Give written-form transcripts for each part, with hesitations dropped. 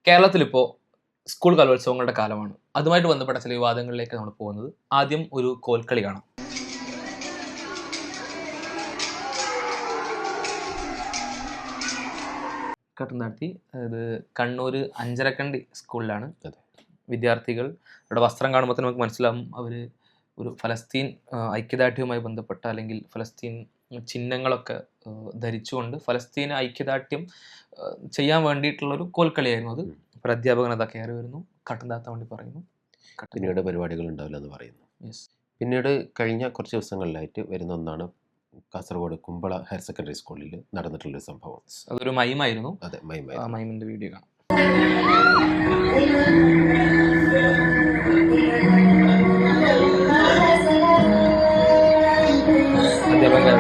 കേരളത്തിലിപ്പോൾ school കലോത്സവങ്ങളുടെ കാലമാണ്. അതുമായിട്ട് ബന്ധപ്പെട്ട ചില വിവാദങ്ങളിലേക്ക് നമ്മൾ പോകുന്നത്. ആദ്യം ഒരു കോൽക്കളി കാണാം. കട്ടന്താഴ്ത്തി, അതായത് കണ്ണൂർ അഞ്ചരക്കണ്ടി സ്കൂളിലാണ്. വിദ്യാർത്ഥികൾ ഇവിടെ വസ്ത്രം കാണുമ്പോൾ നമുക്ക് മനസ്സിലാവും അവർ ഒരു ഫലസ്തീൻ ഐക്യദാർഢ്യവുമായി ബന്ധപ്പെട്ട അല്ലെങ്കിൽ ഫലസ്തീൻ ചിഹ്നങ്ങളൊക്കെ ധരിച്ചുകൊണ്ട് ഫലസ്തീൻ ഐക്യദാർഢ്യം ചെയ്യാൻ വേണ്ടിയിട്ടുള്ളൊരു കോൽക്കളിയായിരുന്നു അത്. ഒരു അധ്യാപകൻ അതാ കയറി വരുന്നു, കട്ടൻ താത്താൻ വേണ്ടി പറയുന്നു, പിന്നീട് പരിപാടികൾ ഉണ്ടാവില്ല എന്ന് പറയുന്നു. യെസ്. പിന്നീട് കഴിഞ്ഞ കുറച്ച് ദിവസങ്ങളിലായിട്ട് വരുന്ന ഒന്നാണ് കാസർഗോഡ് കുമ്പള ഹയർ സെക്കൻഡറി സ്കൂളിൽ നടന്നിട്ടുള്ളൊരു സംഭവം. അതൊരു മൈമായിരുന്നു. അതെ, ആ മൈമിന്റെ വീഡിയോ കാണാം. അധ്യാപകൻ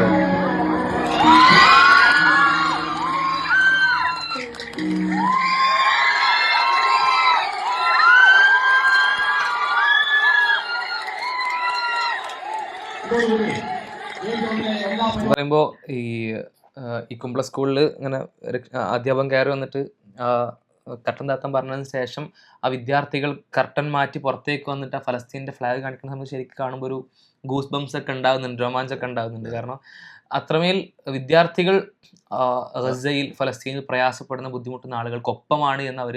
പറയുമ്പോൾ ഈ കുമ്പള സ്കൂളിൽ ഇങ്ങനെ അധ്യാപകൻ കയറി വന്നിട്ട് കർട്ടൻ താത്തം പറഞ്ഞതിന് ശേഷം ആ വിദ്യാർത്ഥികൾ കർട്ടൻ മാറ്റി പുറത്തേക്ക് വന്നിട്ട് ആ ഫലസ്തീൻ്റെ ഫ്ലാഗ് കാണിക്കുന്ന സമയത്ത് ശരിക്കും കാണുമ്പോൾ ഒരു ഗൂസ് ബംസ് ഒക്കെ ഉണ്ടാകുന്നുണ്ട്, രോമാഞ്ചൊക്കെ ഉണ്ടാകുന്നുണ്ട്. കാരണം അത്രമേൽ വിദ്യാർത്ഥികൾ ഗസയിൽ ഫലസ്തീനിൽ പ്രയാസപ്പെടുന്ന ബുദ്ധിമുട്ടുന്ന ആളുകൾക്കൊപ്പമാണ് എന്ന് അവർ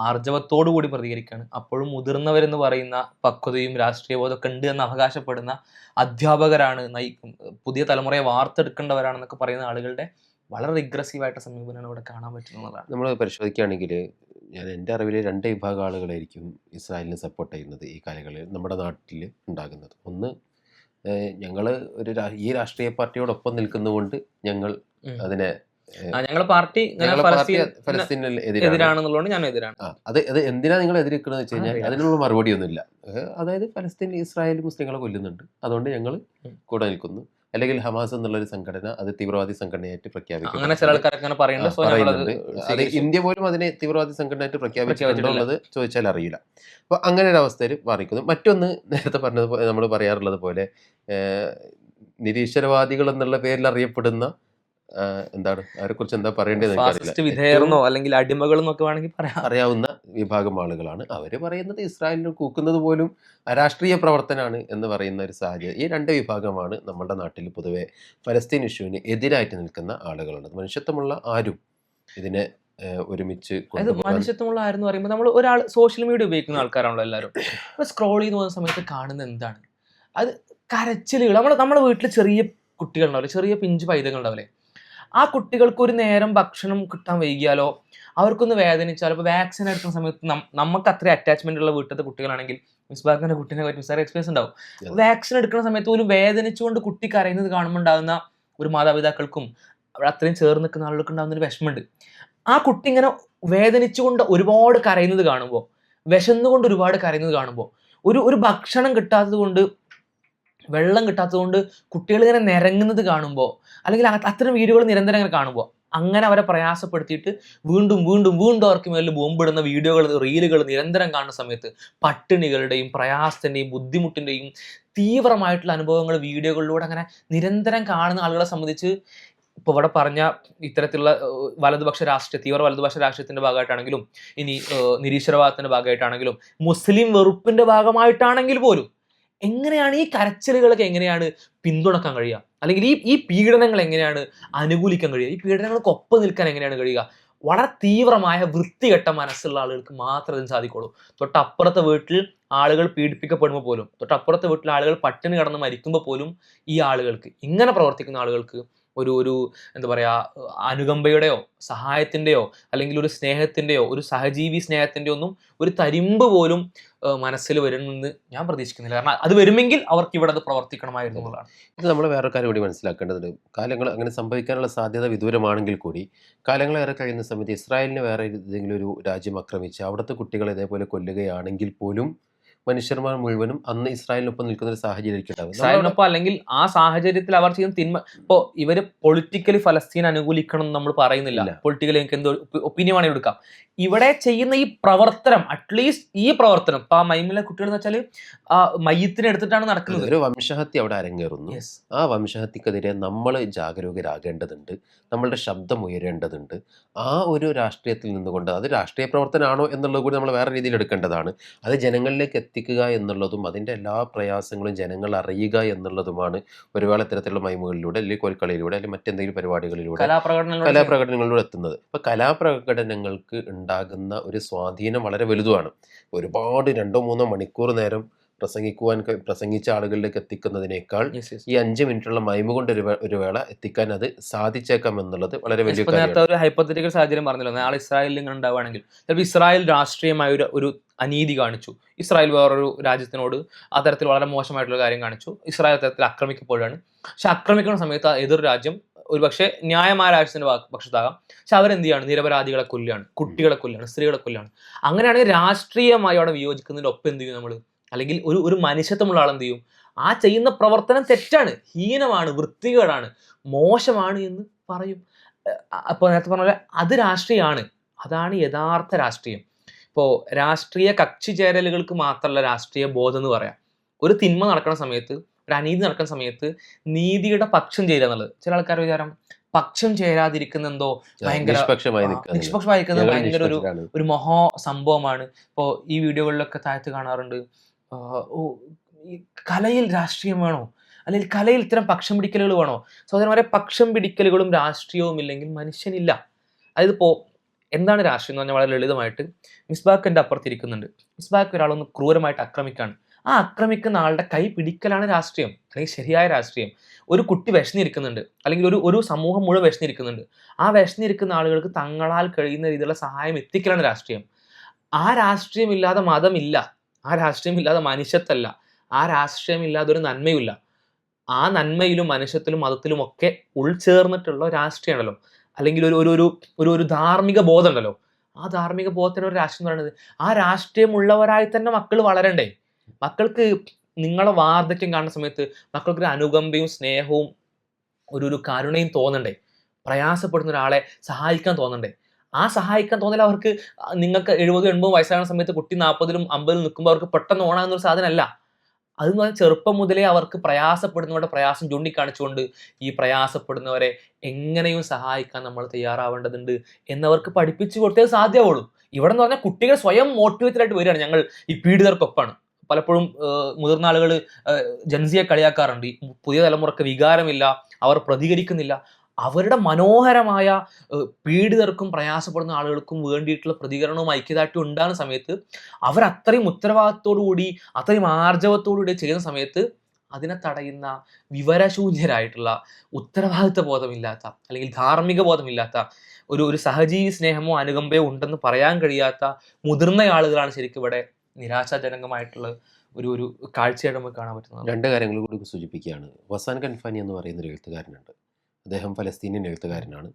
ആർജവത്തോടു കൂടി പ്രതികരിക്കുകയാണ്. അപ്പോഴും മുതിർന്നവരെന്ന് പറയുന്ന പക്വതയും രാഷ്ട്രീയ ബോധമൊക്കെ ഉണ്ട് എന്ന് അവകാശപ്പെടുന്ന അധ്യാപകരാണ്, പുതിയ തലമുറയെ വാർത്തെടുക്കേണ്ടവരാണെന്നൊക്കെ പറയുന്ന ആളുകളുടെ വളരെ റിഗ്രസീവായിട്ട് സമീപനമാണ് ഇവിടെ കാണാൻ പറ്റുന്നതാണ്. നമ്മൾ പരിശോധിക്കുകയാണെങ്കിൽ എൻ്റെ അറിവിൽ 2 വിഭാഗം ആളുകളായിരിക്കും ഇസ്രായേലിനെ സപ്പോർട്ട് ചെയ്യുന്നത് ഈ കാലങ്ങളിൽ നമ്മുടെ നാട്ടിൽ ഉണ്ടാകുന്നത്. ഒന്ന്, ഞങ്ങൾ ഈ രാഷ്ട്രീയ പാർട്ടിയോടൊപ്പം നിൽക്കുന്നതുകൊണ്ട് ഞങ്ങൾ അതിനെ ഞങ്ങളുടെ പാർട്ടി ഫലസ്തീനിൽ എതിരാണെന്നുള്ളതുകൊണ്ട് ഞാൻ എതിരാണ്. അത് എന്തിനാ നിങ്ങൾ എതിരിക്കണമെന്ന് വെച്ച് കഴിഞ്ഞാൽ അതിനുള്ള മറുപടിയൊന്നുമില്ല. അതായത് ഫലസ്തീൻ ഇസ്രായേൽ മുസ്ലിങ്ങളെ കൊല്ലുന്നുണ്ട്, അതുകൊണ്ട് ഞങ്ങൾ കൂടെ നിൽക്കുന്നു. അല്ലെങ്കിൽ ഹമാസ് എന്നുള്ളൊരു സംഘടന അത് തീവ്രവാദി സംഘടനയായിട്ട് പറയുന്നുണ്ട്. അത് ഇന്ത്യ പോലും അതിനെ തീവ്രവാദി സംഘടനയായിട്ട് പ്രഖ്യാപിച്ചിട്ടുള്ളത് ചോദിച്ചാൽ അറിയില്ല. അപ്പോൾ അങ്ങനെ ഒരു അവസ്ഥയിൽ മാറിക്കുന്നു. മറ്റൊന്ന്, നേരത്തെ പറഞ്ഞത് നമ്മൾ പറയാറുള്ളത് പോലെ നിരീശ്വരവാദികൾ എന്നുള്ള പേരിൽ അറിയപ്പെടുന്ന എന്താണ്, അവരെക്കുറിച്ച് എന്താ പറയേണ്ടത്, അല്ലെങ്കിൽ അടിമകളെന്നൊക്കെ വേണമെങ്കിൽ അറിയാവുന്ന വിഭാഗം ആളുകളാണ്. അവര് പറയുന്നത് ഇസ്രായേലിന് കൂക്കുന്നത് പോലും അരാഷ്ട്രീയ പ്രവർത്തനമാണ് എന്ന് പറയുന്ന ഒരു സാഹചര്യം. ഈ 2 വിഭാഗമാണ് നമ്മുടെ നാട്ടിൽ പൊതുവെ ഫലസ്തീൻ ഇഷ്യൂവിന് എതിരായിട്ട് നിൽക്കുന്ന ആളുകളുണ്ട്. മനുഷ്യത്വമുള്ള ആരും ഇതിനെ ഒരുമിച്ച് മനുഷ്യത്വമുള്ള ആരെന്ന് പറയുമ്പോൾ നമ്മൾ ഒരാൾ സോഷ്യൽ മീഡിയ ഉപയോഗിക്കുന്ന ആൾക്കാരാണല്ലോ എല്ലാവരും. സ്ക്രോൾ ചെയ്ത് പോകുന്ന സമയത്ത് കാണുന്നത് എന്താണ്, അത് കരച്ചിലുകൾ. നമ്മുടെ വീട്ടിൽ ചെറിയ കുട്ടികളുണ്ടാവില്ലേ, ചെറിയ പിഞ്ച് പൈതകളുണ്ടാവില്ലേ, ആ കുട്ടികൾക്ക് ഒരു നേരം ഭക്ഷണം കിട്ടാൻ വൈകിയാലോ അവർക്കൊന്ന് വേദനിച്ചാലോ, ഇപ്പോൾ വാക്സിൻ എടുക്കുന്ന സമയത്ത് നമുക്ക് അത്ര അറ്റാച്ച്മെന്റ് ഉള്ള വീട്ടിലത്തെ കുട്ടികളാണെങ്കിൽ മിസ്ബാഖിന്റെ കുട്ടീനെ പറ്റി മിസ്സാർ എക്സ്പീരിയൻസ് ഉണ്ടാവും. വാക്സിൻ എടുക്കുന്ന സമയത്ത് ഒരു വേദനിച്ചുകൊണ്ട് കുട്ടി കരയുന്നത് കാണുമ്പോൾ ഉണ്ടാകുന്ന ഒരു മാതാപിതാക്കൾക്കും അത്രയും ചേർന്ന് നിൽക്കുന്ന ആളുകൾക്ക് ഉണ്ടാകുന്ന ഒരു വിഷമമുണ്ട്. ആ കുട്ടി ഇങ്ങനെ വേദനിച്ചുകൊണ്ട് ഒരുപാട് കരയുന്നത് കാണുമ്പോൾ, വിശന്നുകൊണ്ട് ഒരുപാട് കരയുന്നത് കാണുമ്പോൾ, ഒരു ഭക്ഷണം കിട്ടാത്തത് കൊണ്ട്, വെള്ളം കിട്ടാത്തത് കൊണ്ട് കുട്ടികൾ ഇങ്ങനെ നിരങ്ങുന്നത് കാണുമ്പോൾ, അല്ലെങ്കിൽ അത്തരം വീഡിയോകൾ നിരന്തരം ഇങ്ങനെ കാണുമ്പോൾ, അങ്ങനെ അവരെ പ്രയാസപ്പെടുത്തിയിട്ട് വീണ്ടും വീണ്ടും വീണ്ടും അവർക്ക് മേലിൽ ബോംബിടുന്ന വീഡിയോകൾ, റീലുകൾ നിരന്തരം കാണുന്ന സമയത്ത് പട്ടിണികളുടെയും പ്രയാസത്തിൻ്റെയും ബുദ്ധിമുട്ടിൻ്റെയും തീവ്രമായിട്ടുള്ള അനുഭവങ്ങൾ വീഡിയോകളിലൂടെ അങ്ങനെ നിരന്തരം കാണുന്ന ആളുകളെ സംബന്ധിച്ച് ഇപ്പോൾ ഇവിടെ പറഞ്ഞ ഇത്തരത്തിലുള്ള വലതുപക്ഷ രാഷ്ട്രീയ, തീവ്ര വലതുപക്ഷ രാഷ്ട്രീയത്തിൻ്റെ ഭാഗമായിട്ടാണെങ്കിലും, ഇനി നിരീശ്വരവാദത്തിൻ്റെ ഭാഗമായിട്ടാണെങ്കിലും, മുസ്ലിം വെറുപ്പിൻ്റെ ഭാഗമായിട്ടാണെങ്കിൽ പോലും എങ്ങനെയാണ് ഈ കരച്ചിലുകളൊക്കെ എങ്ങനെയാണ് പിന്തുണക്കാൻ കഴിയുക, അല്ലെങ്കിൽ ഈ പീഡനങ്ങൾ എങ്ങനെയാണ് അനുകൂലിക്കാൻ കഴിയുക, ഈ പീഡനങ്ങൾക്ക് ഒപ്പം നിൽക്കാൻ എങ്ങനെയാണ് കഴിയുക? വളരെ തീവ്രമായ വൃത്തികെട്ട മനസ്സുള്ള ആളുകൾക്ക് മാത്രമേ ഇതിന് സാധിക്കുള്ളൂ. തൊട്ടപ്പുറത്തെ വീട്ടിൽ ആളുകൾ പീഡിപ്പിക്കപ്പെടുമ്പോൾ പോലും, തൊട്ടപ്പുറത്തെ വീട്ടിൽ ആളുകൾ പട്ടിണി കിടന്ന് മരിക്കുമ്പോൾ പോലും ഈ ആളുകൾക്ക്, ഇങ്ങനെ പ്രവർത്തിക്കുന്ന ആളുകൾക്ക് ഒരു എന്താ പറയുക, അനുകമ്പയുടെയോ സഹായത്തിൻ്റെയോ അല്ലെങ്കിൽ ഒരു സ്നേഹത്തിൻ്റെയോ ഒരു സഹജീവി സ്നേഹത്തിൻ്റെ ഒന്നും ഒരു തരിമ്പ് പോലും മനസ്സിൽ വരുമെന്ന് ഞാൻ പ്രതീക്ഷിക്കുന്നില്ല. കാരണം അത് വരുമെങ്കിൽ അവർക്ക് ഇവിടെ അത് പ്രവർത്തിക്കണമായിരുന്നു എന്നുള്ളതാണ്. ഇത് നമ്മൾ വേറെ കാര്യം കൂടി മനസ്സിലാക്കേണ്ടതുണ്ട്. കാലങ്ങൾ അങ്ങനെ സംഭവിക്കാനുള്ള സാധ്യത വിദൂരമാണെങ്കിൽ കൂടി കാലങ്ങളേറെ കഴിയുന്ന സമയത്ത് ഇസ്രായേലിന് വേറെ ഏതെങ്കിലും ഒരു രാജ്യം ആക്രമിച്ച് അവിടുത്തെ കുട്ടികളെ ഇതേപോലെ കൊല്ലുകയാണെങ്കിൽ പോലും മനുഷ്യന്മാർ മുഴുവനും അന്ന് ഇസ്രായേലിനൊപ്പം നിൽക്കുന്ന ഒരു സാഹചര്യം ഉണ്ടാവും. ഇസ്രായേലിനൊപ്പം അല്ലെങ്കിൽ ആ സാഹചര്യത്തിൽ അവർ ചെയ്യുന്ന തിന്മ. ഇപ്പോ ഇവര് പൊളിറ്റിക്കലി ഫലസ്തീൻ അനുകൂലിക്കണം എന്ന് നമ്മൾ പറയുന്നില്ല. ഇല്ല. പൊളിറ്റിക്കലി എനിക്ക് എന്തോ ഒപ്പീനിയൻ ആണെങ്കിൽ എടുക്കാം. ഇവിടെ ചെയ്യുന്ന ഈ പ്രവർത്തനം, അറ്റ്ലീസ്റ്റ് ഈ പ്രവർത്തനം, ഇപ്പൊ ആ മൈമിലെ കുട്ടികൾ എന്ന് വെച്ചാൽ ആ മയ്യത്തിനെ എടുത്തിട്ടാണ് നടക്കുന്നത്. ഒരു വംശഹത്യ അവിടെ അരങ്ങേറുന്നു. Yes. ആ വംശഹത്യക്കെതിരെ നമ്മൾ ജാഗരൂകരാകേണ്ടതുണ്ട്, നമ്മളുടെ ശബ്ദം ഉയരേണ്ടതുണ്ട്. ആ ഒരു രാഷ്ട്രീയത്തിൽ നിന്നുകൊണ്ട് അത് രാഷ്ട്രീയ പ്രവർത്തനമാണോ എന്നുള്ളത് കൂടി നമ്മൾ വേറെ രീതിയിൽ എടുക്കേണ്ടതാണ്. അത് ജനങ്ങളിലേക്ക് എത്തിക്കുക എന്നുള്ളതും അതിൻ്റെ എല്ലാ പ്രയാസങ്ങളും ജനങ്ങൾ അറിയുക എന്നുള്ളതുമാണ് ഒരു വേള ഇത്തരത്തിലുള്ള മൈമുകളിലൂടെ അല്ലെങ്കിൽ കോൽക്കളിയിലൂടെ അല്ലെങ്കിൽ മറ്റെന്തെങ്കിലും പരിപാടികളിലൂടെ കലാപ്രകടനങ്ങളിലൂടെ എത്തുന്നത്. ഇപ്പൊ കലാപ്രകടനങ്ങൾക്ക് ഉണ്ടാകുന്ന ഒരു സ്വാധീനം വളരെ വലുതുമാണ്. ഒരുപാട് 2-3 മണിക്കൂർ നേരം പ്രസംഗിച്ച ആളുകളിലേക്ക് എത്തിക്കുന്നതിനേക്കാൾ ഈ 5 മിനിറ്റുള്ള മൈമ കൊണ്ട് ഒരു വേള എത്തിക്കാൻ അത് സാധിച്ചേക്കാം എന്നുള്ളത് വളരെ വലിയ നേരത്തെ ഒരു ഹൈപ്പോത്തറ്റിക്കൽ സാഹചര്യം പറഞ്ഞല്ലോ, നാളെ ഇസ്രായേലിൽ ഇങ്ങനെ ഉണ്ടാവുകയാണെങ്കിൽ ചിലപ്പോൾ ഇസ്രായേൽ രാഷ്ട്രീയമായ ഒരു അനീതി കാണിച്ചു, ഇസ്രായേൽ വേറൊരു രാജ്യത്തിനോട് അത്തരത്തിൽ വളരെ മോശമായിട്ടുള്ള കാര്യം കാണിച്ചു, ഇസ്രായേൽ തരത്തിൽ ആക്രമിക്കപ്പെടുകയാണ്. പക്ഷെ ആക്രമിക്കുന്ന സമയത്ത് എതിർ രാജ്യം ഒരു പക്ഷേ ന്യായമായ രാജ്യത്തിന്റെ പക്ഷത്താകാം, പക്ഷെ അവരെന്ത് ചെയ്യാണ്? നിരപരാധികളെ കൊല്ലുകയാണ്, കുട്ടികളെ കൊല്ലുകയാണ്, സ്ത്രീകളെ കൊല്ലുകയാണ്. അങ്ങനെയാണെങ്കിൽ രാഷ്ട്രീയമായി അവിടെ വിയോജിക്കുന്നതിന്റെ ഒപ്പം എന്ത് ചെയ്യും നമ്മൾ? അല്ലെങ്കിൽ ഒരു മനുഷ്യത്വമുള്ള ആൾ എന്ത് ചെയ്യും? ആ ചെയ്യുന്ന പ്രവർത്തനം തെറ്റാണ്, ഹീനമാണ്, വൃത്തികേടാണ്, മോശമാണ് എന്ന് പറയും. അപ്പോൾ നേരത്തെ പറഞ്ഞ പോലെ അത് രാഷ്ട്രീയമാണ്. അതാണ് യഥാർത്ഥ രാഷ്ട്രീയം. ഇപ്പോൾ രാഷ്ട്രീയ കക്ഷി ചേരലുകൾക്ക് മാത്രമല്ല രാഷ്ട്രീയ ബോധം എന്ന് പറയാം. ഒരു തിന്മ നടക്കുന്ന സമയത്ത്, ഒരു അനീതി നടക്കുന്ന സമയത്ത് നീതിയുടെ പക്ഷം ചേരുക എന്നുള്ളത്, ചില ആൾക്കാർ വിചാരം പക്ഷം ചേരാതിരിക്കുന്ന എന്തോ ഭയങ്കര നിഷ്പക്ഷമായിരിക്കുന്നത് ഭയങ്കര ഒരു മഹാ സംഭവമാണ്. ഇപ്പോൾ ഈ വീഡിയോകളിലൊക്കെ താഴത്ത് കാണാറുണ്ട്, ഈ കലയിൽ രാഷ്ട്രീയം വേണോ, അല്ലെങ്കിൽ കലയിൽ ഇത്തരം പക്ഷം പിടിക്കലുകൾ വേണോ? സഹോദരന്മാരെ, പക്ഷം പിടിക്കലുകളും രാഷ്ട്രീയവും ഇല്ലെങ്കിൽ മനുഷ്യനില്ല. അതായത് ഇപ്പോൾ എന്താണ് രാഷ്ട്രീയം എന്ന് പറഞ്ഞാൽ വളരെ ലളിതമായിട്ട്, മിസ്ബാക്ക് എൻ്റെ അപ്പുറത്തിരിക്കുന്നുണ്ട്, മിസ്ബാക്ക് ഒരാളൊന്ന് ക്രൂരമായിട്ട് ആക്രമിക്കാണ്, ആ ആക്രമിക്കുന്ന ആളുടെ കൈ പിടിക്കലാണ് രാഷ്ട്രീയം, അല്ലെങ്കിൽ ശരിയായ രാഷ്ട്രീയം. ഒരു കുട്ടി വിശന്നിരിക്കുന്നുണ്ട്, അല്ലെങ്കിൽ ഒരു സമൂഹം മുഴുവൻ വിശന്നിരിക്കുന്നുണ്ട്, ആ വിശന്നിരിക്കുന്ന ആളുകൾക്ക് തങ്ങളാൽ കഴിയുന്ന രീതിയിലുള്ള സഹായം എത്തിക്കലാണ് രാഷ്ട്രീയം. ആ രാഷ്ട്രീയമില്ലാതെ മതമില്ല, ആ രാഷ്ട്രീയമില്ലാതെ മനുഷ്യത്തല്ല, ആ രാഷ്ട്രീയമില്ലാതെ ഒരു നന്മയില്ല. ആ നന്മയിലും മനുഷ്യത്തിലും മതത്തിലും ഒക്കെ ഉൾച്ചേർന്നിട്ടുള്ള രാഷ്ട്രീയമാണല്ലോ, അല്ലെങ്കിൽ ഒരു ധാർമ്മിക ബോധം ഉണ്ടല്ലോ. ആ ധാർമ്മിക ബോധത്തിന് ഒരു രാഷ്ട്രീയം എന്ന് പറയുന്നത്, ആ രാഷ്ട്രീയമുള്ളവരായി തന്നെ മക്കൾ വളരണ്ടേ? മക്കൾക്ക് നിങ്ങളെ വാർദ്ധക്യം കാണുന്ന സമയത്ത് മക്കൾക്കൊരു അനുകമ്പയും സ്നേഹവും ഒരു കരുണയും തോന്നണ്ടേ? പ്രയാസപ്പെടുന്ന ഒരാളെ സഹായിക്കാൻ തോന്നണ്ടേ? ആ സഹായിക്കാൻ തോന്നൽ അവർക്ക് നിങ്ങൾക്ക് 70-80 വയസ്സാകുന്ന സമയത്ത് കുട്ടി 40-ലും 50-ലും നിൽക്കുമ്പോൾ അവർക്ക് പെട്ടെന്ന് ഓണാകുന്ന ഒരു സാധനമല്ല. അതെന്ന് പറഞ്ഞാൽ ചെറുപ്പം മുതലേ അവർക്ക് പ്രയാസപ്പെടുന്നവരുടെ പ്രയാസം ചൂണ്ടിക്കാണിച്ചുകൊണ്ട് ഈ പ്രയാസപ്പെടുന്നവരെ എങ്ങനെയും സഹായിക്കാൻ നമ്മൾ തയ്യാറാവേണ്ടതുണ്ട് എന്നവർക്ക് പഠിപ്പിച്ചു കൊടുത്തേ സാധ്യമാവുള്ളൂ. ഇവിടെ എന്ന് പറഞ്ഞാൽ കുട്ടികൾ സ്വയം മോട്ടിവേറ്റഡ് ആയിട്ട് വരികയാണ്. ഞങ്ങൾ ഈ പീഡിതർക്കൊപ്പാണ്. പലപ്പോഴും മുതിർന്ന ആളുകൾ ജൻസിയെ കളിയാക്കാറുണ്ട്, ഈ പുതിയ തലമുറക്ക് വികാരമില്ല, അവർ പ്രതികരിക്കുന്നില്ല. അവരുടെ മനോഹരമായ പീഡിതർക്കും പ്രയാസപ്പെടുന്ന ആളുകൾക്കും വേണ്ടിയിട്ടുള്ള പ്രതികരണവും ഐക്യദാർഢ്യവും ഉണ്ടാകുന്ന സമയത്ത് അവർ അത്രയും ഉത്തരവാദിത്തോടുകൂടി അത്രയും ആർജവത്തോടുകൂടി ചെയ്യുന്ന സമയത്ത് അതിനെ തടയുന്ന വിവരശൂന്യരായിട്ടുള്ള, ഉത്തരവാദിത്വ ബോധമില്ലാത്ത, അല്ലെങ്കിൽ ധാർമ്മിക ബോധമില്ലാത്ത, ഒരു സഹജീവി സ്നേഹമോ അനുകമ്പയോ ഉണ്ടെന്ന് പറയാൻ കഴിയാത്ത മുതിർന്ന ആളുകളാണ് ശരിക്കും ഇവിടെ നിരാശാജനകമായിട്ടുള്ള ഒരു കാഴ്ചയായിട്ട് നമുക്ക് കാണാൻ പറ്റുന്നത്. 2 കാര്യങ്ങൾ കൂടി സൂചിപ്പിക്കുകയാണ്. വസാൻ കൻഫാനി എന്ന് പറയുന്ന ഒരു എഴുത്തുകാരനുണ്ട്. അദ്ദേഹം ഫലസ്തീനിയൻ എഴുത്തുകാരനാണ്.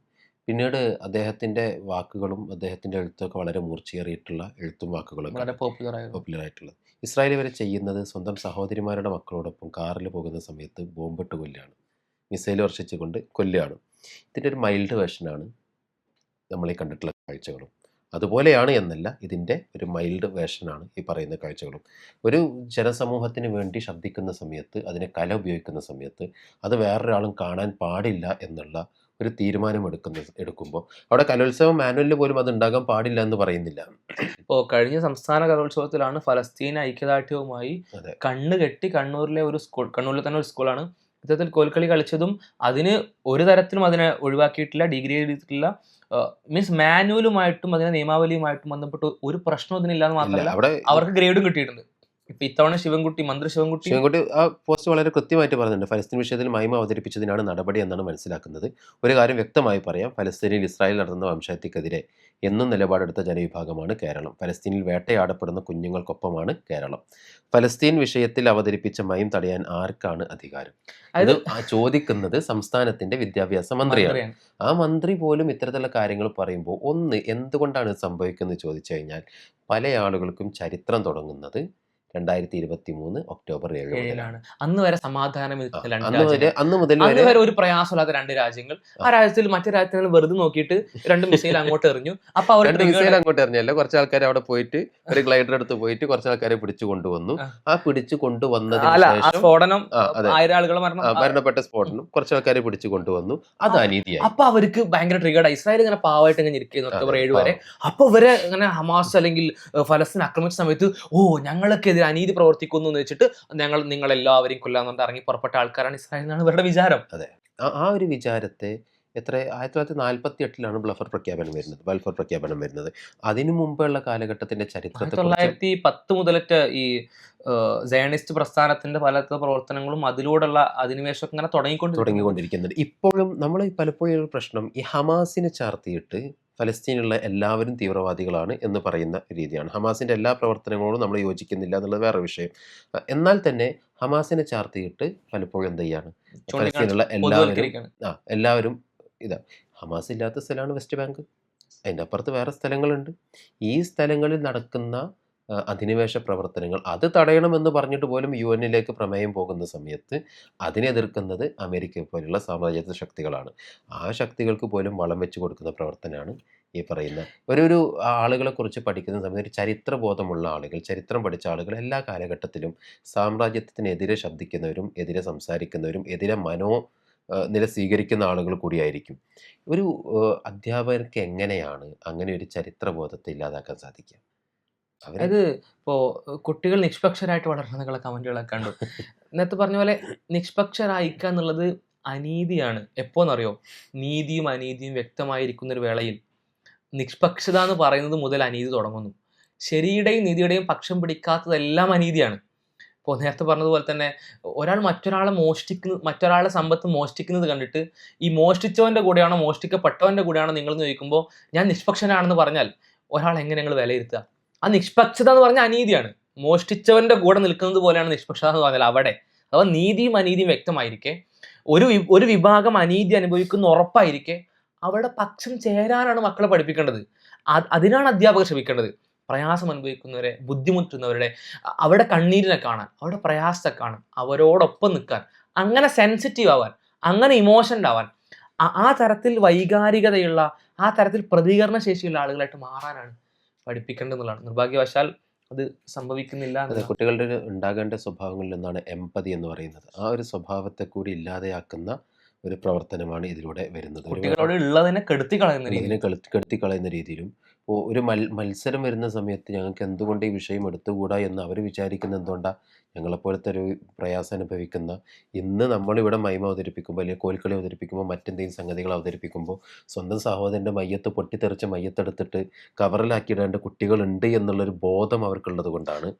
പിന്നീട് അദ്ദേഹത്തിൻ്റെ വാക്കുകളും അദ്ദേഹത്തിൻ്റെ എഴുത്തൊക്കെ വളരെ മൂർച്ചയേറിയിട്ടുള്ള എഴുത്തും വാക്കുകളൊക്കെ പോപ്പുലർ ആയിട്ടുള്ളത്. ഇസ്രായേൽ വരെ ചെയ്യുന്നത് സ്വന്തം സഹോദരിമാരുടെ മക്കളോടൊപ്പം കാറിൽ പോകുന്ന സമയത്ത് ബോംബിട്ട് കൊല്ലുകയാണ്, മിസൈൽ വർഷിച്ചുകൊണ്ട് കൊല്ലുകയാണ്. ഇതിൻ്റെ ഒരു മൈൽഡ് വേർഷനാണ് നമ്മളീ കണ്ടിട്ടുള്ള കാഴ്ചകളും. അതുപോലെയാണ് എന്നല്ല, ഇതിൻ്റെ ഒരു മൈൽഡ് വേർഷനാണ് ഈ പറയുന്ന കാഴ്ചകളും. ഒരു ജനസമൂഹത്തിന് വേണ്ടി ശബ്ദിക്കുന്ന സമയത്ത്, അതിനെ കല ഉപയോഗിക്കുന്ന സമയത്ത് അത് വേറൊരാളും കാണാൻ പാടില്ല എന്നുള്ള ഒരു തീരുമാനം എടുക്കുമ്പോൾ അവിടെ കലോത്സവം മാനുവലിൽ പോലും അത് ഉണ്ടാകാൻ പാടില്ല എന്ന് പറയുന്നില്ല. ഇപ്പോൾ കഴിഞ്ഞ സംസ്ഥാന കലോത്സവത്തിലാണ് ഫലസ്തീൻ ഐക്യദാർഢ്യവുമായി കണ്ണുകെട്ടി കണ്ണൂരിലെ ഒരു സ്കൂൾ, കണ്ണൂരിൽ തന്നെ ഒരു സ്കൂളാണ് ഇത്തരത്തിൽ കോൽക്കളി കളിച്ചതും അതിന് ഒരു തരത്തിലും അതിനെ ഒഴിവാക്കിയിട്ടില്ല, ഡിഗ്രേഡ് ചെയ്തിട്ടില്ല. മീൻസ് മാനുവലുമായിട്ടും അതിന്റെ നിയമാവലിയുമായിട്ടും ബന്ധപ്പെട്ട് ഒരു പ്രശ്നം ഇതിനില്ലാന്ന് മാത്രമല്ല അവർക്ക് ഗ്രേഡും കിട്ടിയിട്ടുണ്ട്. ഇപ്പൊ ഇത്തവണ മന്ത്രി ശിവൻകുട്ടി ആ പോസ്റ്റ് വളരെ കൃത്യമായിട്ട് പറഞ്ഞിട്ടുണ്ട്. ഫലസ്തീൻ വിഷയത്തിൽ മൈമ അവതരിപ്പിച്ചതിനാണ് നടപടി എന്നാണ് മനസ്സിലാക്കുന്നത്. ഒരു കാര്യം വ്യക്തമായി പറയാം, ഫലസ്തീനിൽ ഇസ്രായേൽ നടത്തുന്ന വംശഹത്യക്കെതിരെ എന്നും നിലപാടെടുത്ത ജനവിഭാഗമാണ് കേരളം. ഫലസ്തീനിൽ വേട്ടയാടപ്പെടുന്ന കുഞ്ഞുങ്ങൾക്കൊപ്പമാണ് കേരളം. ഫലസ്തീൻ വിഷയത്തിൽ അവതരിപ്പിച്ച മൈം തടയാൻ ആർക്കാണ് അധികാരം? അത് ചോദിക്കുന്നത് സംസ്ഥാനത്തിന്റെ വിദ്യാഭ്യാസ മന്ത്രിയാണ്. ആ മന്ത്രി പോലും ഇത്തരത്തിലുള്ള കാര്യങ്ങൾ പറയുമ്പോൾ എന്തുകൊണ്ടാണ് സംഭവിക്കുന്നത് ചോദിച്ചു കഴിഞ്ഞാൽ, പല ആളുകൾക്കും ചരിത്രം തുടങ്ങുന്നത് 2023 ഒക്ടോബർ 7 മുതലാണ്. അന്ന് വരെ സമാധാനം അന്ന് മുതൽ അന്ന് വരെ ഒരു പ്രയാസമില്ലാത്ത രണ്ട് രാജ്യങ്ങൾ. ആ രാജ്യത്തിൽ മറ്റു രാജ്യങ്ങൾ വെറുതെ നോക്കിയിട്ട് 2 മിസൈൽ അങ്ങോട്ട് എറിഞ്ഞു. അപ്പൊ അവർ മിസൈൽ അങ്ങോട്ട് എറിഞ്ഞല്ല, കുറച്ച് ആൾക്കാർ അവിടെ പോയിട്ട് ഒരു ഗ്ലൈഡർ എടുത്ത് പോയിട്ട് കുറച്ച് ആൾക്കാരെ പിടിച്ചു കൊണ്ടുവന്നു. ആ പിടിച്ചു കൊണ്ടുവന്നതിന് ശേഷം സ്ഫോടനം 1000 ആളുകൾ മരണപ്പെട്ട സ്ഫോടനം കുറച്ച് ആൾക്കാരെ പിടിച്ചു കൊണ്ടുവന്നു. അത് അനീതിയായി. അപ്പൊ അവർക്ക് ഭയങ്കര ട്രിഗർഡ്. ഇസ്രായേൽ ഇങ്ങനെ പാവമായിട്ട് ഇങ്ങനെ ഇരിക്കുന്നു ഒക്ടോബർ 7 വരെ. അപ്പൊ ഇവരെ ഇങ്ങനെ ഹമാസ് അല്ലെങ്കിൽ ഫലസ്തീൻ ആക്രമിച്ച സമയത്ത് ഞങ്ങൾക്കെതിരെ അനീതി പ്രവർത്തിക്കുന്നു എന്ന് വെച്ചിട്ട് നിങ്ങളെല്ലാവരെയും കൊല്ലാന്നുകൊണ്ട് ഇറങ്ങി പുറപ്പെട്ട ആൾക്കാരാണ് ഇസ്രായേൽ എന്നാണ് ഇവരുടെ വിചാരം. അതെ, ആ ഒരു വിചാരത്തെ 1948 ബൾഫർ പ്രഖ്യാപനം വരുന്നത്. അതിനു മുമ്പുള്ള കാലഘട്ടത്തിന്റെ ചരിത്രത്തെ 1910 മുതലത്തെ ഈ സയണിസ്റ്റ് പ്രസ്ഥാനത്തിന്റെ പല പ്രവർത്തനങ്ങളും അതിലൂടെയുള്ള അധിനിവേശമൊക്കെ ഇങ്ങനെ തുടങ്ങിക്കൊണ്ടിരിക്കുന്നുണ്ട്. ഇപ്പോഴും നമ്മൾ പലപ്പോഴും ഒരു പ്രശ്നം ഈ ഹമാസിനെ ചാർത്തിയിട്ട് ഫലസ്തീനുള്ള എല്ലാവരും തീവ്രവാദികളാണ് എന്ന് പറയുന്ന രീതിയാണ്. ഹമാസിന്റെ എല്ലാ പ്രവർത്തനങ്ങളോടും നമ്മൾ യോജിക്കുന്നില്ല എന്നുള്ളത് വേറെ വിഷയം. എന്നാൽ തന്നെ ഹമാസിനെ ചാർത്തിയിട്ട് പലപ്പോഴും എന്ത് ചെയ്യാണ്, ഫലസ്തീനുള്ള എല്ലാവരും ഇതാ. ഹമാസ് ഇല്ലാത്ത സ്ഥലമാണ് വെസ്റ്റ് ബാങ്ക്. അതിൻ്റെ അപ്പുറത്ത് വേറെ സ്ഥലങ്ങളുണ്ട്. ഈ സ്ഥലങ്ങളിൽ നടക്കുന്ന അധിനിവേശ പ്രവർത്തനങ്ങൾ അത് തടയണമെന്ന് പറഞ്ഞിട്ട് പോലും UN പ്രമേയം പോകുന്ന സമയത്ത് അതിനെ എതിർക്കുന്നത് അമേരിക്ക പോലുള്ള സാമ്രാജ്യത്വ ശക്തികളാണ്. ആ ശക്തികൾക്ക് പോലും വളം വെച്ച് കൊടുക്കുന്ന പ്രവർത്തനമാണ് ഈ പറയുന്ന ഒരു ആളുകളെ കുറിച്ച് പഠിക്കുന്ന സമയത്ത് ഒരു ചരിത്രബോധമുള്ള ആളുകൾ, ചരിത്രം പഠിച്ച ആളുകൾ എല്ലാ കാലഘട്ടത്തിലും സാമ്രാജ്യത്തിനെതിരെ ശബ്ദിക്കുന്നവരും എതിരെ സംസാരിക്കുന്നവരും എതിരെ നില സ്വീകരിക്കുന്ന ആളുകൾ കൂടിയായിരിക്കും. ഒരു അധ്യാപകർക്ക് എങ്ങനെയാണ് അങ്ങനെ ഒരു ചരിത്രബോധത്തെ ഇല്ലാതാക്കാൻ സാധിക്കുക? അതായത് ഇപ്പോ കുട്ടികൾ നിഷ്പക്ഷരായിട്ട് വളരണമെന്നുള്ള കമന്റുകളൊക്കെ കണ്ടു. നേരത്തെ പറഞ്ഞ പോലെ നിഷ്പക്ഷരായിക്കുക എന്നുള്ളത് അനീതിയാണ്. എപ്പോന്നറിയോ, നീതിയും അനീതിയും വ്യക്തമായിരിക്കുന്ന ഒരു വേളയിൽ നിഷ്പക്ഷത എന്ന് പറയുന്നത് മുതൽ അനീതി തുടങ്ങുന്നു. ശരിയുടെയും നീതിയുടെയും പക്ഷം പിടിക്കാത്തതെല്ലാം അനീതിയാണ്. ഇപ്പോൾ നേരത്തെ പറഞ്ഞതുപോലെ തന്നെ ഒരാൾ മറ്റൊരാളുടെ സമ്പത്ത് മോഷ്ടിക്കുന്നത് കണ്ടിട്ട് ഈ മോഷ്ടിച്ചവൻ്റെ കൂടെയാണോ മോഷ്ടിക്കപ്പെട്ടവൻ്റെ കൂടെയാണോ നിങ്ങളെന്ന് ചോദിക്കുമ്പോൾ ഞാൻ നിഷ്പക്ഷനാണെന്ന് പറഞ്ഞാൽ ഒരാൾ എങ്ങനെ നിങ്ങൾ വിലയിരുത്തുക? ആ നിഷ്പക്ഷത എന്ന് പറഞ്ഞാൽ അനീതിയാണ്. മോഷ്ടിച്ചവൻ്റെ കൂടെ നിൽക്കുന്നത് പോലെയാണ് നിഷ്പക്ഷത എന്ന് പറഞ്ഞാൽ അവിടെ. അഥവാ നീതിയും അനീതിയും വ്യക്തമായിരിക്കെ, ഒരു വിഭാഗം അനീതി അനുഭവിക്കുന്ന ഉറപ്പായിരിക്കെ അവരുടെ പക്ഷം ചേരാനാണ് മക്കളെ പഠിപ്പിക്കേണ്ടത്. അതിനാണ് അധ്യാപകർ ശ്രമിക്കേണ്ടത്. പ്രയാസം അനുഭവിക്കുന്നവരെ, ബുദ്ധിമുട്ടുന്നവരുടെ അവരുടെ കണ്ണീരിനെ കാണാൻ, അവരുടെ പ്രയാസത്തെ കാണാൻ, അവരോടൊപ്പം നിൽക്കാൻ, അങ്ങനെ സെൻസിറ്റീവ് ആവാൻ, അങ്ങനെ ഇമോഷണൽ ആവാൻ, ആ തരത്തിൽ വൈകാരികതയുള്ള, ആ തരത്തിൽ പ്രതികരണ ശേഷിയുള്ള ആളുകളായിട്ട് മാറാനാണ് പഠിപ്പിക്കേണ്ടതെന്നുള്ളതാണ്. നിർഭാഗ്യവശാൽ അത് സംഭവിക്കുന്നില്ല. കുട്ടികളുടെ ഉണ്ടാകേണ്ട സ്വഭാവങ്ങളിൽ ഒന്നാണ് എംപതി എന്ന് പറയുന്നത്. ആ ഒരു സ്വഭാവത്തെ കൂടി ഇല്ലാതെയാക്കുന്ന ഒരു പ്രവർത്തനമാണ് ഇതിലൂടെ വരുന്നത്. കുട്ടികളോട് ഉള്ളതിനെ കെടുത്തി കളയുന്ന രീതിയിലും ഒരു മത്സരം വരുന്ന സമയത്ത് ഞങ്ങൾക്ക് എന്തുകൊണ്ട് ഈ വിഷയം എടുത്തുകൂടാ എന്ന് അവർ വിചാരിക്കുന്ന എന്തുകൊണ്ടാണ്, ഞങ്ങളെപ്പോലത്തെ ഒരു പ്രയാസം അനുഭവിക്കുന്ന ഇന്ന് നമ്മളിവിടെ മൈമ അവതരിപ്പിക്കുമ്പോൾ അല്ലെങ്കിൽ കോൽക്കളി അവതരിപ്പിക്കുമ്പോൾ മറ്റെന്തെങ്കിലും സംഗതികൾ അവതരിപ്പിക്കുമ്പോൾ സ്വന്തം സഹോദരൻ്റെ മയ്യത്ത് പൊട്ടിത്തെറിച്ച് മയ്യത്തെടുത്തിട്ട് കവറിലാക്കിയിടേണ്ട കുട്ടികളുണ്ട് എന്നുള്ളൊരു ബോധം അവർക്കുള്ളത് കൊണ്ടാണ്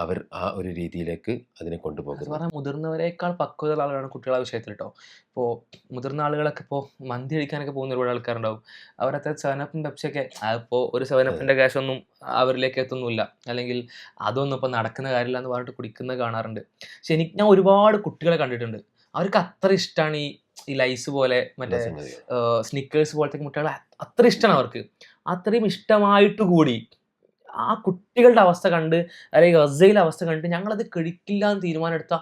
അവർ ആ ഒരു രീതിയിലേക്ക് അതിനെ കൊണ്ടുപോകുന്നത്. മുതിർന്നവരെക്കാൾ പക്വത ആളുകളാണ് കുട്ടികളെ വിഷയത്തിൽ കേട്ടോ. ഇപ്പോൾ മുതിർന്ന ആളുകളൊക്കെ ഇപ്പോൾ മന്തി കഴിക്കാനൊക്കെ പോകുന്ന ഒരുപാട് ആൾക്കാരുണ്ടാവും. അവരത്തെ 7-Up പെപ്സിയൊക്കെ ഇപ്പോൾ ഒരു 7-Upൻ്റെ ക്യാഷൊന്നും അവരിലേക്ക് എത്തുന്നില്ല, അല്ലെങ്കിൽ അതൊന്നും ഇപ്പോൾ നടക്കുന്ന കാര്യമില്ല എന്ന് പറഞ്ഞിട്ട് കുടിക്കുന്നത് കാണാറുണ്ട്. പക്ഷെ ഞാൻ ഒരുപാട് കുട്ടികളെ കണ്ടിട്ടുണ്ട്, അവർക്ക് അത്ര ഇഷ്ടമാണ് ഈ ലൈസ് പോലെ മറ്റേ സ്നിക്കേഴ്സ് പോലത്തെ മുട്ടകൾ അത്ര ഇഷ്ടമാണ് അവർക്ക്. അത്രയും ഇഷ്ടമായിട്ട് കൂടി ആ കുട്ടികളുടെ അവസ്ഥ കണ്ട്, അല്ലെങ്കിൽ ഗസയിലെ അവസ്ഥ കണ്ടിട്ട് ഞങ്ങളത് കഴിക്കില്ല എന്ന് തീരുമാനം എടുത്ത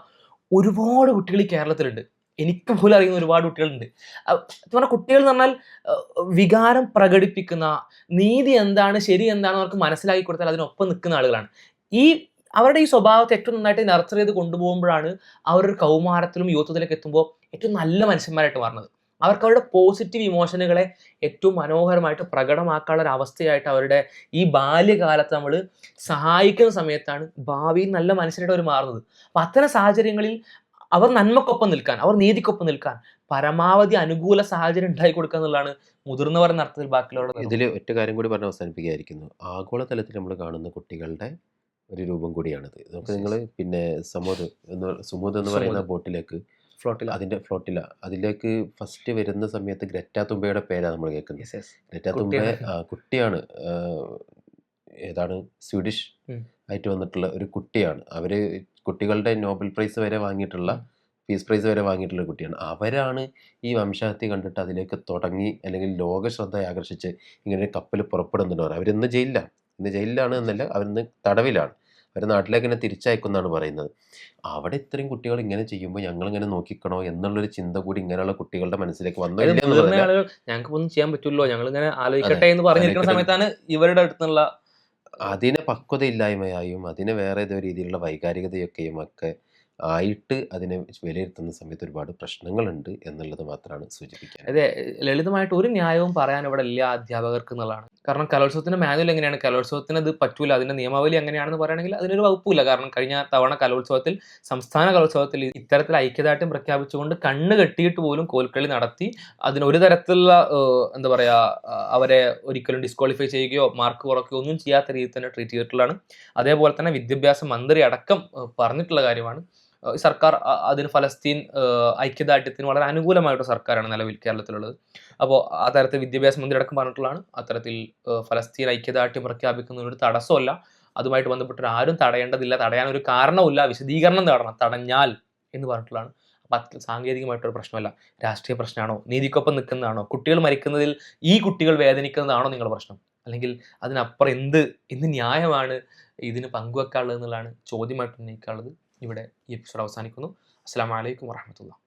ഒരുപാട് കുട്ടികൾ ഈ കേരളത്തിലുണ്ട്. എനിക്ക് പോലും അറിയുന്ന ഒരുപാട് കുട്ടികളുണ്ട്. പറഞ്ഞാൽ കുട്ടികൾ എന്ന് പറഞ്ഞാൽ വികാരം പ്രകടിപ്പിക്കുന്ന, നീതി എന്താണ് ശരി എന്താണെന്ന് അവർക്ക് മനസ്സിലാക്കി കൊടുത്താൽ അതിനൊപ്പം നിൽക്കുന്ന ആളുകളാണ്. അവരുടെ ഈ സ്വഭാവത്തെ ഏറ്റവും നന്നായിട്ട് നർച്ചർ ചെയ്ത് കൊണ്ടുപോകുമ്പോഴാണ് അവരൊരു കൗമാരത്തിലും യുവത്വത്തിലേക്ക് എത്തുമ്പോൾ ഏറ്റവും നല്ല മനുഷ്യന്മാരായിട്ട് മാറുന്നത്. അവർക്ക് അവരുടെ പോസിറ്റീവ് ഇമോഷനുകളെ ഏറ്റവും മനോഹരമായിട്ട് പ്രകടമാക്കാനുള്ള ഒരു അവസ്ഥയായിട്ട് അവരുടെ ഈ ബാല്യകാലത്ത് നമ്മൾ സഹായിക്കുന്ന സമയത്താണ് ഭാവിയിൽ നല്ല മനുഷ്യരായിട്ട് അവർ മാറുന്നത്. അപ്പം അത്തരം സാഹചര്യങ്ങളിൽ അവർ നന്മക്കൊപ്പം നിൽക്കാൻ, അവർ നീതിക്കൊപ്പം നിൽക്കാൻ പരമാവധി അനുകൂല സാഹചര്യം ഉണ്ടാക്കി കൊടുക്കുക എന്നുള്ളതാണ് മുതിർന്നവർ എന്ന അർത്ഥത്തിൽ ബാക്കിയുള്ളവരുടെ. ഇതിൽ ഒറ്റ കാര്യം കൂടി പറഞ്ഞ് അവസാനിപ്പിക്കുകയായിരിക്കുന്നു. ആഗോളതലത്തിൽ നമ്മൾ കാണുന്ന കുട്ടികളുടെ ഒരു രൂപം കൂടിയാണിത്. നമുക്ക് നിങ്ങൾ പിന്നെ സുമൂദ് എന്ന് പറയുന്ന ബോട്ടിലേക്ക് അതിലേക്ക് ഫസ്റ്റ് വരുന്ന സമയത്ത് ഗ്രറ്റ തുമ്പയുടെ പേരാണ് നമ്മൾ കേൾക്കുന്നത്. ഗ്രറ്റ തുമ്പ കുട്ടിയാണ്, ഏതാണ് സ്വീഡിഷ് ആയിട്ട് വന്നിട്ടുള്ള ഒരു കുട്ടിയാണ്. അവർ കുട്ടികളുടെ നോബൽ പ്രൈസ് വരെ വാങ്ങിയിട്ടുള്ള, പീസ് പ്രൈസ് വരെ വാങ്ങിയിട്ടുള്ള കുട്ടിയാണ്. അവരാണ് ഈ വംശഹത്യ കണ്ടിട്ട് അതിലേക്ക് തുടങ്ങി അല്ലെങ്കിൽ ലോക ശ്രദ്ധ ആകർഷിച്ച് ഇങ്ങനെ കപ്പൽ പുറപ്പെടുന്നുണ്ട്. അവരിന്ന് ജയിലിലാണ് എന്നല്ല, അവരിന്ന് തടവിലാണ്. ഒരു നാട്ടിലേക്ക് തന്നെ തിരിച്ചയക്കുമെന്നാണ് പറയുന്നത്. അവിടെ ഇത്രയും കുട്ടികൾ ഇങ്ങനെ ചെയ്യുമ്പോൾ ഞങ്ങളിങ്ങനെ നോക്കിക്കണോ എന്നുള്ളൊരു ചിന്ത കൂടി ഇങ്ങനെയുള്ള കുട്ടികളുടെ മനസ്സിലേക്ക് വന്നോ അതായത് ഇല്ല മുതിർന്ന എന്നുള്ളതല്ല. ആളുകൾ ഞങ്ങൾക്ക് ഒന്നും ചെയ്യാൻ പറ്റുമല്ലോ, ഞങ്ങൾ ഇങ്ങനെ അതെ, ആലോചിക്കട്ടെ എന്ന് പറഞ്ഞിരിക്കുന്ന ആലോചിക്കട്ടെ. സമയത്താണ് ഇവരുടെ അടുത്തുള്ള അതിനെ പക്വതയില്ലായ്മയായും അതിനെ വേറെ ഏതോ രീതിയിലുള്ള വൈകാരികതയൊക്കെയും ഒക്കെ ആയിട്ട് അതിനെ വിലയിരുത്തുന്ന സമയത്ത് ഒരുപാട് പ്രശ്നങ്ങളുണ്ട് എന്നുള്ളത് മാത്രമാണ് സൂചിപ്പിക്കാൻ. അതെ, ലളിതമായിട്ട് ഒരു ന്യായവും പറയാൻ ഇവിടെ ഇല്ല അധ്യാപകർക്ക് എന്നുള്ളതാണ്. കാരണം കലോത്സവത്തിന്റെ മാനുവൽ എങ്ങനെയാണ്, കലോത്സവത്തിന് അത് പറ്റൂല, അതിന്റെ നിയമാവലി എങ്ങനെയാണെന്ന് പറയുകയാണെങ്കിൽ അതിനൊരു വകുപ്പില്ല. കാരണം കഴിഞ്ഞ തവണ കലോത്സവത്തിൽ, സംസ്ഥാന കലോത്സവത്തിൽ ഇത്തരത്തിൽ ഐക്യദാർഢ്യം പ്രഖ്യാപിച്ചുകൊണ്ട് കണ്ണ് കെട്ടിയിട്ട് പോലും കോൽക്കളി നടത്തി അതിനൊരു തരത്തിലുള്ള എന്താ പറയാ, അവരെ ഒരിക്കലും ഡിസ്ക്വാളിഫൈ ചെയ്യുകയോ മാർക്ക് കുറയ്ക്കുകയോ ഒന്നും ചെയ്യാത്ത രീതിയിൽ തന്നെ ട്രീറ്റ് ചെയ്തിട്ടുള്ളതാണ്. അതേപോലെ തന്നെ വിദ്യാഭ്യാസ മന്ത്രി അടക്കം പറഞ്ഞിട്ടുള്ള കാര്യമാണ്. സർക്കാർ അതിന് ഫലസ്തീൻ ഐക്യദാർഢ്യത്തിന് വളരെ അനുകൂലമായിട്ട് സർക്കാരാണ് നിലവിൽ കേരളത്തിലുള്ളത്. അപ്പോൾ ആ തരത്തിൽ വിദ്യാഭ്യാസ മന്ത്രി അടക്കം പറഞ്ഞിട്ടുള്ളതാണ് അത്തരത്തിൽ ഫലസ്തീൻ ഐക്യദാർഢ്യം പ്രഖ്യാപിക്കുന്നതിന് ഒരു തടസ്സമല്ല, അതുമായിട്ട് ബന്ധപ്പെട്ട് ആരും തടയേണ്ടതില്ല, തടയാൻ ഒരു കാരണവുമില്ല, വിശദീകരണം തേടണം തടഞ്ഞാൽ എന്ന് പറഞ്ഞിട്ടുള്ളതാണ്. അപ്പം അത് സാങ്കേതികമായിട്ടൊരു പ്രശ്നമല്ല, രാഷ്ട്രീയ പ്രശ്നമാണോ, നീതിക്കൊപ്പം നിൽക്കുന്നതാണോ, കുട്ടികൾ മരിക്കുന്നതിൽ ഈ കുട്ടികൾ വേദനിക്കുന്നതാണോ നിങ്ങളുടെ പ്രശ്നം, അല്ലെങ്കിൽ അതിനപ്പുറം എന്ത് ന്യായമാണ് ഇതിന് പങ്കുവെക്കാനുള്ളത് എന്നുള്ളതാണ് ചോദ്യമായിട്ട് ഉന്നയിക്കാനുള്ളത്. ഇവിടെ ഈ എപ്പിസോഡ് അവസാനിക്കുന്നു. അസ്സലാമു അലൈക്കും വറഹ്മത്തുള്ളാഹി.